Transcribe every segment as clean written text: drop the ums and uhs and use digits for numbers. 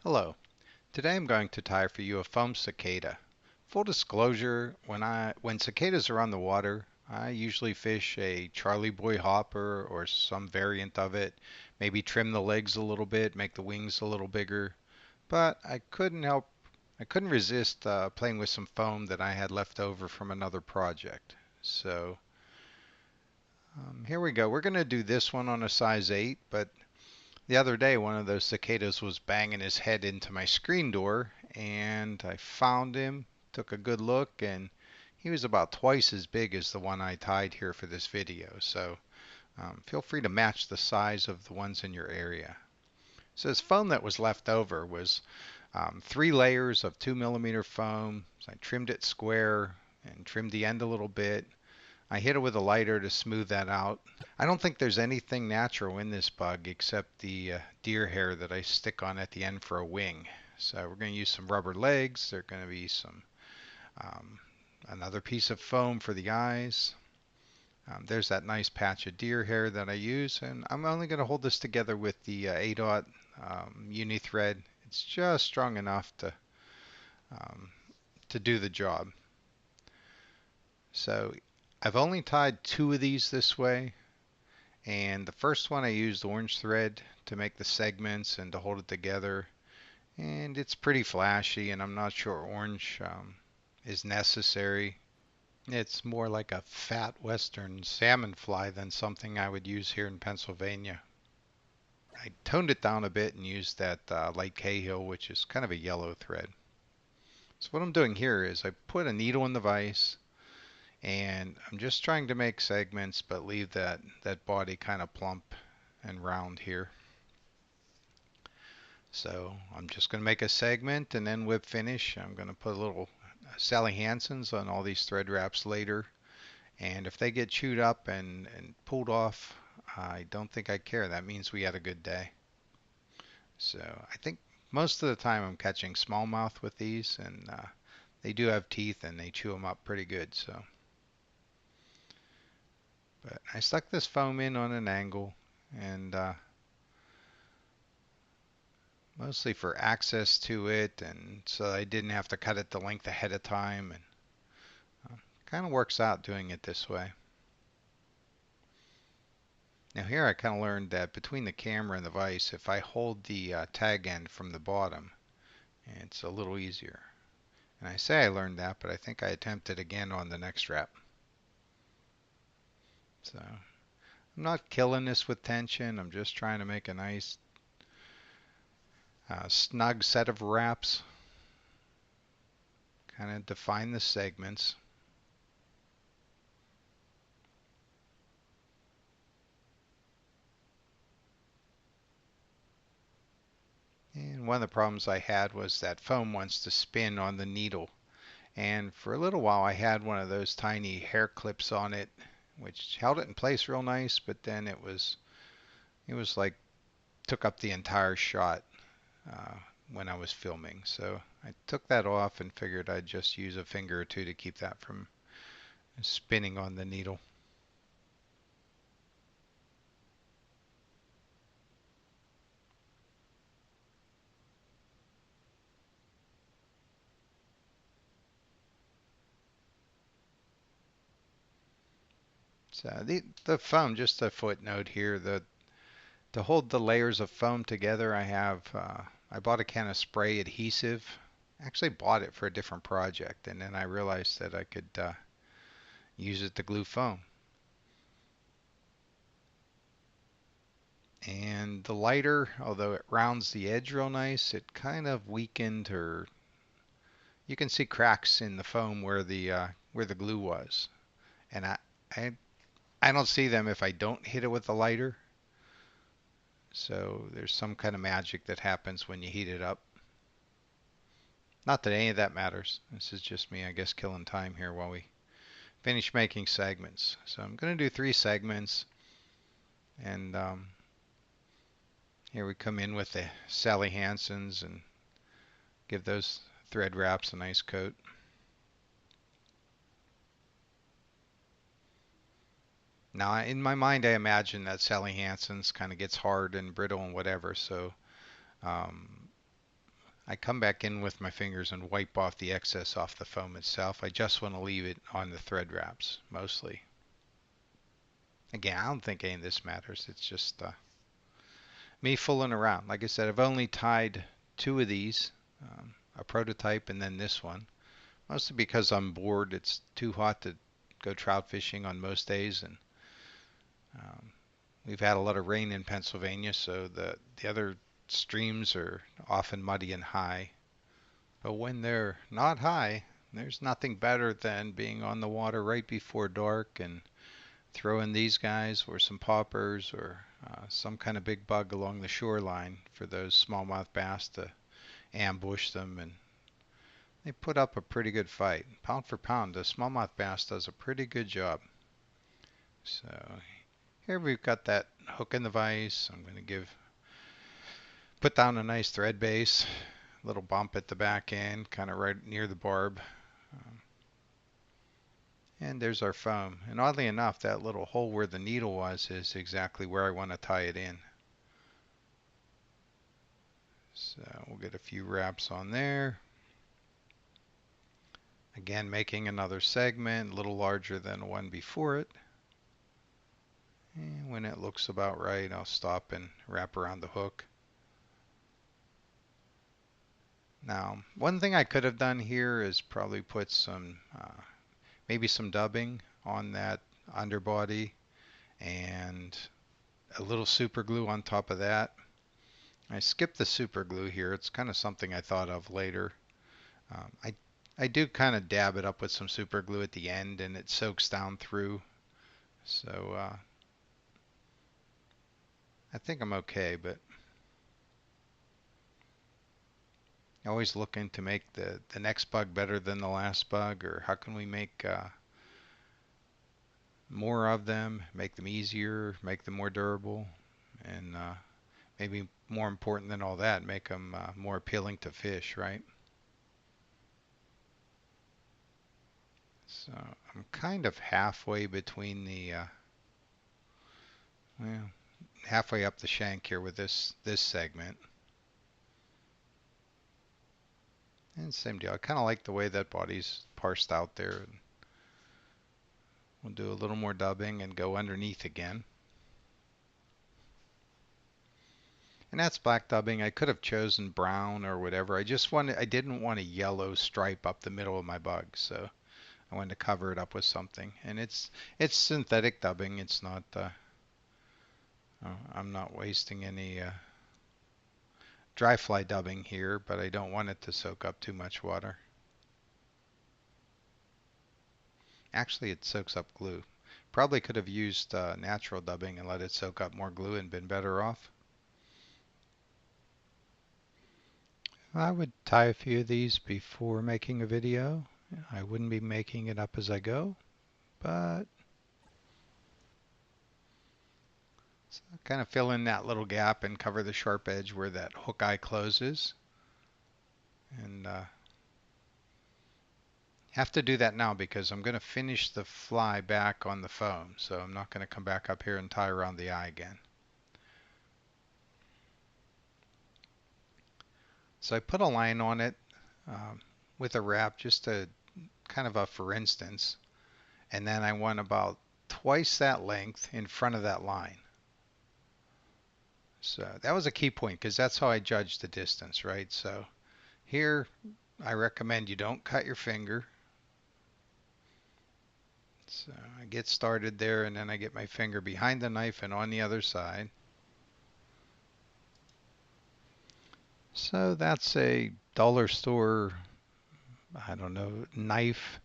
Hello. Today I'm going to tie for you a foam cicada. Full disclosure, when cicadas are on the water, I usually fish a Charlie Boy hopper or some variant of it, maybe trim the legs a little bit, make the wings a little bigger. But I couldn't resist playing with some foam that I had left over from another project. So here we go. We're going to do this one on a size 8, but the other day, one of those cicadas was banging his head into my screen door, and I found him, took a good look, and he was about twice as big as the one I tied here for this video. So feel free to match the size of the ones in your area. So this foam that was left over was 3 layers of 2 millimeter foam. So I trimmed it square and trimmed the end a little bit. I hit it with a lighter to smooth that out. I don't think there's anything natural in this bug except the deer hair that I stick on at the end for a wing. So we're going to use some rubber legs. There's going to be some um, another piece of foam for the eyes. There's that nice patch of deer hair that I use, and I'm only going to hold this together with the A-dot uni thread. It's just strong enough um, to do the job. So I've only tied 2 of these this way. And the first one I used orange thread to make the segments and to hold it together. And it's pretty flashy, and I'm not sure orange is necessary. It's more like a fat western salmon fly than something I would use here in Pennsylvania. I toned it down a bit and used that light Cahill, which is kind of a yellow thread. So what I'm doing here is I put a needle in the vise, and I'm just trying to make segments but leave that body kind of plump and round here. So I'm just going to make a segment and then whip finish. I'm going to put a little Sally Hansen's on all these thread wraps later. And if they get chewed up and pulled off, I don't think I care. That means we had a good day. So I think most of the time I'm catching smallmouth with these, and they do have teeth and they chew them up pretty good. So, but I stuck this foam in on an angle, and mostly for access to it, and so I didn't have to cut it the length ahead of time, and kind of works out doing it this way. Now here I kind of learned that between the camera and the vise, if I hold the tag end from the bottom, it's a little easier. And I say I learned that, but I think I attempted again on the next wrap. So I'm not killing this with tension. I'm just trying to make a nice snug set of wraps. Kind of define the segments. And one of the problems I had was that foam wants to spin on the needle. And for a little while I had one of those tiny hair clips on it, which held it in place real nice, but then it was like took up the entire shot uh, when I was filming. So I took that off and figured I'd just use a finger or two to keep that from spinning on the needle. So the foam, just a footnote here, to hold the layers of foam together, I bought a can of spray adhesive. Actually bought it for a different project, and then I realized that I could use it to glue foam. And the lighter, although it rounds the edge real nice, it kind of weakened, or you can see cracks in the foam where the glue was. And I I don't see them if I don't hit it with the lighter. So there's some kind of magic that happens when you heat it up. Not that any of that matters. This is just me, I guess, killing time here while we finish making segments. So I'm going to do 3 segments, and here we come in with the Sally Hansen's and give those thread wraps a nice coat. Now, in my mind, I imagine that Sally Hansen's kind of gets hard and brittle and whatever, so um, I come back in with my fingers and wipe off the excess off the foam itself. I just want to leave it on the thread wraps, mostly. Again, I don't think any of this matters. It's just me fooling around. Like I said, I've only tied two of these, a prototype and then this one. Mostly because I'm bored. It's too hot to go trout fishing on most days, and um, we've had a lot of rain in Pennsylvania, so the other streams are often muddy and high. But when they're not high, there's nothing better than being on the water right before dark and throwing these guys or some poppers or some kind of big bug along the shoreline for those smallmouth bass to ambush them, and they put up a pretty good fight. Pound for pound, the smallmouth bass does a pretty good job. So here we've got that hook in the vise. I'm going to put down a nice thread base, little bump at the back end, kind of right near the barb. And there's our foam. And oddly enough, that little hole where the needle was is exactly where I want to tie it in. So we'll get a few wraps on there. Again, making another segment, a little larger than the one before it. And when it looks about right, I'll stop and wrap around the hook. Now, one thing I could have done here is probably put some, maybe some dubbing on that underbody and a little super glue on top of that. I skipped the super glue here. It's kind of something I thought of later. I do kind of dab it up with some super glue at the end, and it soaks down through. So I think I'm okay, but always looking to make the next bug better than the last bug, or how can we make more of them, make them easier, make them more durable, and maybe more important than all that, make them more appealing to fish, right? So I'm kind of halfway between the, well, halfway up the shank here with this segment. And same deal. I kind of like the way that body's parsed out there. We'll do a little more dubbing and go underneath again. And that's black dubbing. I could have chosen brown or whatever. I didn't want a yellow stripe up the middle of my bug, so I wanted to cover it up with something. And it's synthetic dubbing. It's not. I'm not wasting any dry fly dubbing here, but I don't want it to soak up too much water. Actually, it soaks up glue. Probably could have used natural dubbing and let it soak up more glue and been better off. I would tie a few of these before making a video. I wouldn't be making it up as I go, but so kind of fill in that little gap and cover the sharp edge where that hook eye closes. And have to do that now because I'm going to finish the fly back on the foam, so I'm not going to come back up here and tie around the eye again. So I put a line on it with a wrap just to kind of a for instance, and then I want about twice that length in front of that line. So that was a key point because that's how I judge the distance, right? So here I recommend you don't cut your finger. So I get started there and then I get my finger behind the knife and on the other side. So that's a dollar store, I don't know, knife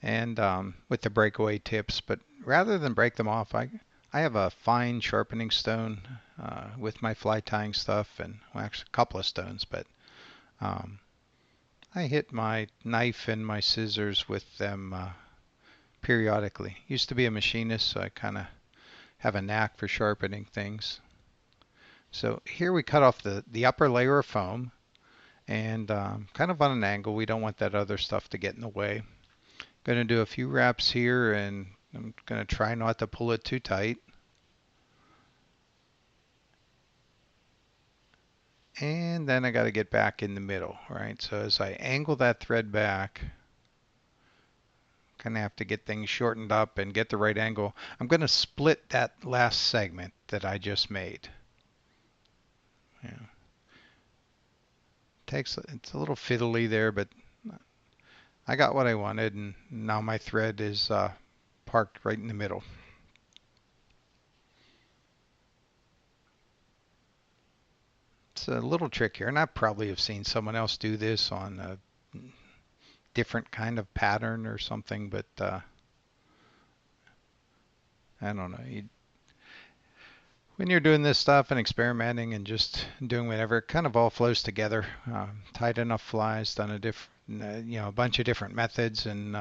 and with the breakaway tips. But rather than break them off, I have a fine sharpening stone with my fly tying stuff, and well, actually a couple of stones, but I hit my knife and my scissors with them periodically. Used to be a machinist, so I kind of have a knack for sharpening things. So here we cut off the upper layer of foam and kind of on an angle. We don't want that other stuff to get in the way. Going to do a few wraps here and I'm going to try not to pull it too tight. And then I got to get back in the middle, right? So as I angle that thread back, kind of have to get things shortened up and get the right angle. I'm going to split that last segment that I just made. Yeah. It's a little fiddly there, but I got what I wanted, and now my thread is parked right in the middle. It's a little trick here, and I probably have seen someone else do this on a different kind of pattern or something, but I don't know. When you're doing this stuff and experimenting and just doing whatever, it kind of all flows together. Tied enough flies, done a bunch of different methods, and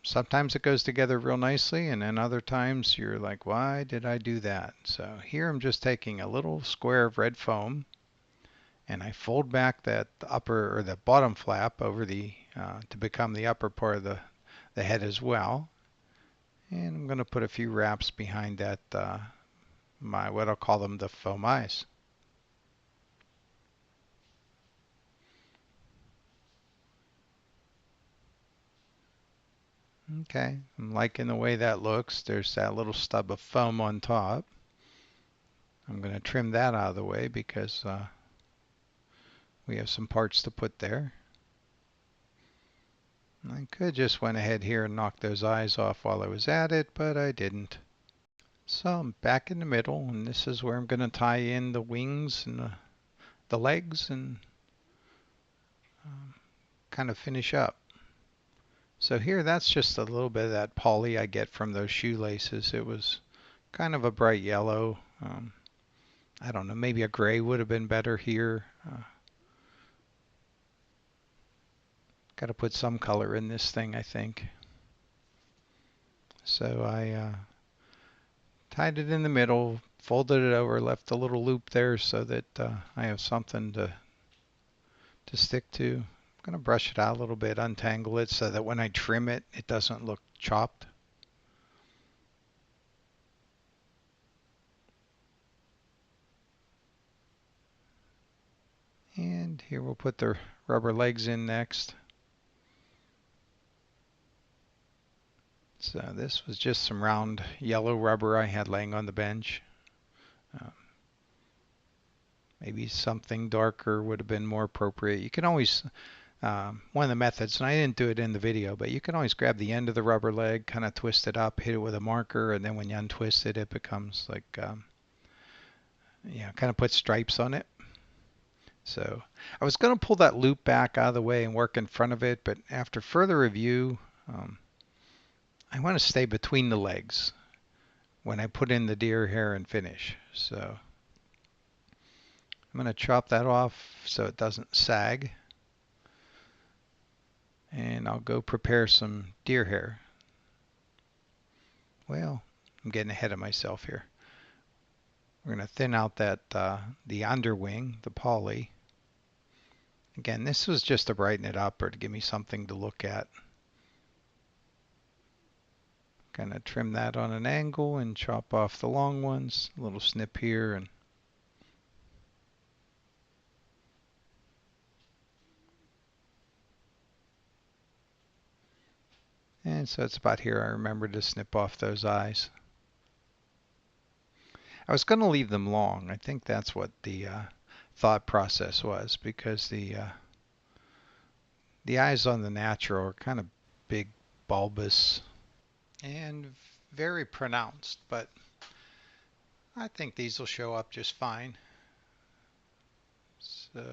sometimes it goes together real nicely, and then other times you're like, why did I do that? So here I'm just taking a little square of red foam, and I fold back that upper or the bottom flap over to become the upper part of the head as well. And I'm going to put a few wraps behind that, what I'll call them the foam eyes. Okay, I'm liking the way that looks. There's that little stub of foam on top. I'm going to trim that out of the way because we have some parts to put there. I could just went ahead here and knock those eyes off while I was at it, but I didn't. So I'm back in the middle, and this is where I'm going to tie in the wings and the legs and kind of finish up. So here, that's just a little bit of that poly I get from those shoelaces. It was kind of a bright yellow. I don't know, maybe a gray would have been better here. Got to put some color in this thing, I think. So I tied it in the middle, folded it over, left a little loop there so that I have something to stick to. I'm going to brush it out a little bit, untangle it so that when I trim it, it doesn't look chopped. And here we'll put the rubber legs in next. So this was just some round yellow rubber I had laying on the bench. Um, Maybe something darker would have been more appropriate. You can always, one of the methods, and I didn't do it in the video, but you can always grab the end of the rubber leg, kind of twist it up, hit it with a marker, and then when you untwist it, it becomes like, kind of put stripes on it. So I was going to pull that loop back out of the way and work in front of it, but after further review, I want to stay between the legs when I put in the deer hair and finish. So I'm going to chop that off so it doesn't sag. And I'll go prepare some deer hair. Well, I'm getting ahead of myself here. We're going to thin out the underwing, the poly. Again, this was just to brighten it up or to give me something to look at. Kind of trim that on an angle and chop off the long ones. A little snip here and so it's about here I remember to snip off those eyes. I was going to leave them long. I think that's what the thought process was, because the eyes on the natural are kind of big, bulbous, and very pronounced, but I think these will show up just fine. So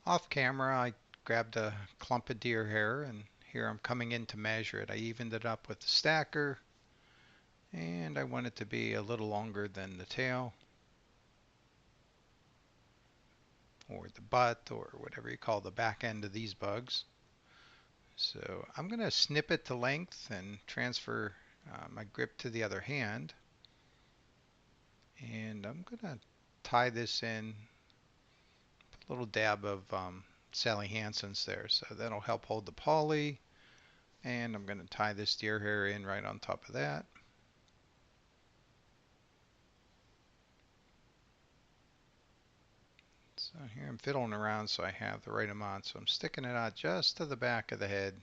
off camera, I grabbed a clump of deer hair, and here I'm coming in to measure it. I evened it up with the stacker, and I want it to be a little longer than the tail, or the butt, or whatever you call the back end of these bugs. So I'm going to snip it to length and transfer my grip to the other hand. And I'm going to tie this in, put a little dab of Sally Hansen's there. So that'll help hold the poly. And I'm going to tie this deer hair in right on top of that. So here I'm fiddling around so I have the right amount. So I'm sticking it out just to the back of the head.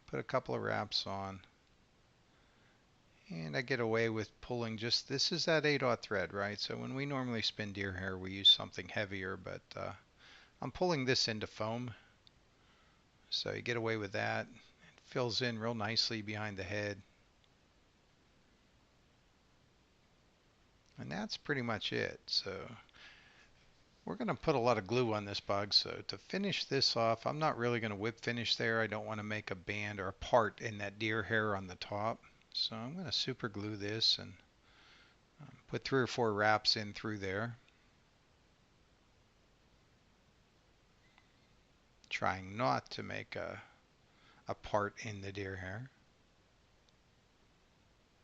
Put a couple of wraps on. And I get away with pulling just, this is that 8/0 thread, right? So when we normally spin deer hair, we use something heavier, but I'm pulling this into foam. So you get away with that. It fills in real nicely behind the head. And that's pretty much it. So we're going to put a lot of glue on this bug. So to finish this off, I'm not really going to whip finish there. I don't want to make a band or a part in that deer hair on the top. So I'm going to super glue this and put 3 or 4 wraps in through there. Trying not to make a part in the deer hair.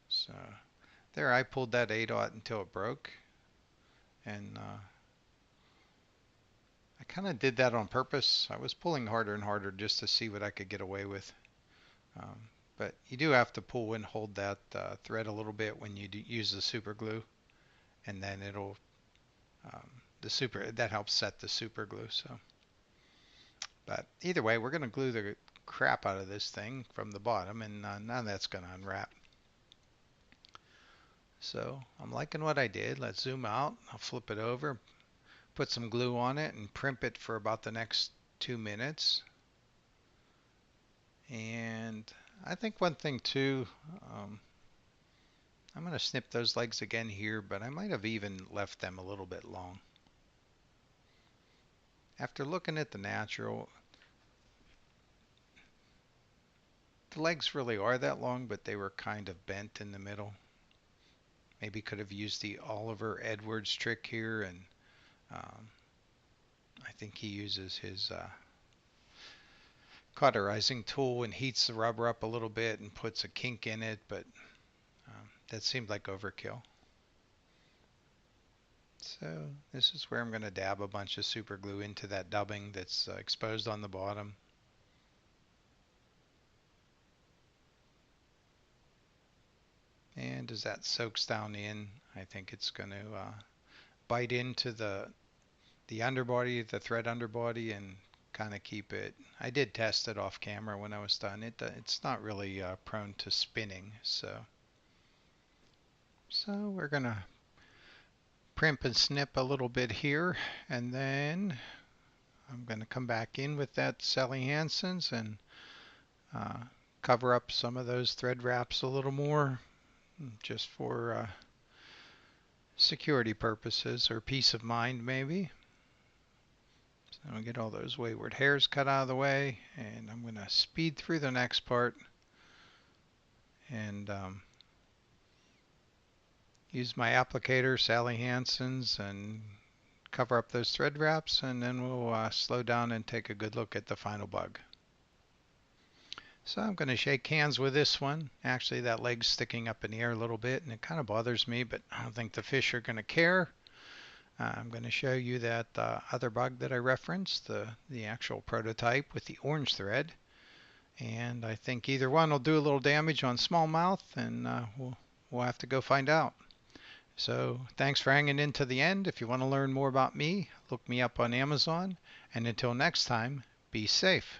So there, I pulled that 8/0 until it broke. And I kind of did that on purpose. I was pulling harder and harder just to see what I could get away with. Um, but you do have to pull and hold that thread a little bit when you use the super glue, and then it'll that helps set the super glue. So, but either way, we're going to glue the crap out of this thing from the bottom, and now that's going to unwrap. So I'm liking what I did. Let's zoom out. I'll flip it over, put some glue on it, and primp it for about the next 2 minutes. And I think one thing too, I'm going to snip those legs again here, but I might have even left them a little bit long. After looking at the natural, the legs really are that long, but they were kind of bent in the middle. Maybe could have used the Oliver Edwards trick here, and I think he uses his cauterizing tool and heats the rubber up a little bit and puts a kink in it, but that seemed like overkill. So this is where I'm going to dab a bunch of super glue into that dubbing that's exposed on the bottom. And as that soaks down in, I think it's going to bite into the underbody, the thread underbody, and kind of keep it. I did test it off camera when I was done. It's not really prone to spinning, so we're going to primp and snip a little bit here, and then I'm going to come back in with that Sally Hansen's and cover up some of those thread wraps a little more, just for security purposes or peace of mind maybe. So I'll get all those wayward hairs cut out of the way, and I'm going to speed through the next part and use my applicator, Sally Hansen's, and cover up those thread wraps, and then we'll slow down and take a good look at the final bug. So I'm going to shake hands with this one. Actually, that leg's sticking up in the air a little bit, and it kind of bothers me, but I don't think the fish are going to care. I'm going to show you that other bug that I referenced, the actual prototype with the orange thread. And I think either one will do a little damage on smallmouth, and we'll have to go find out. So thanks for hanging in to the end. If you want to learn more about me, look me up on Amazon. And until next time, be safe.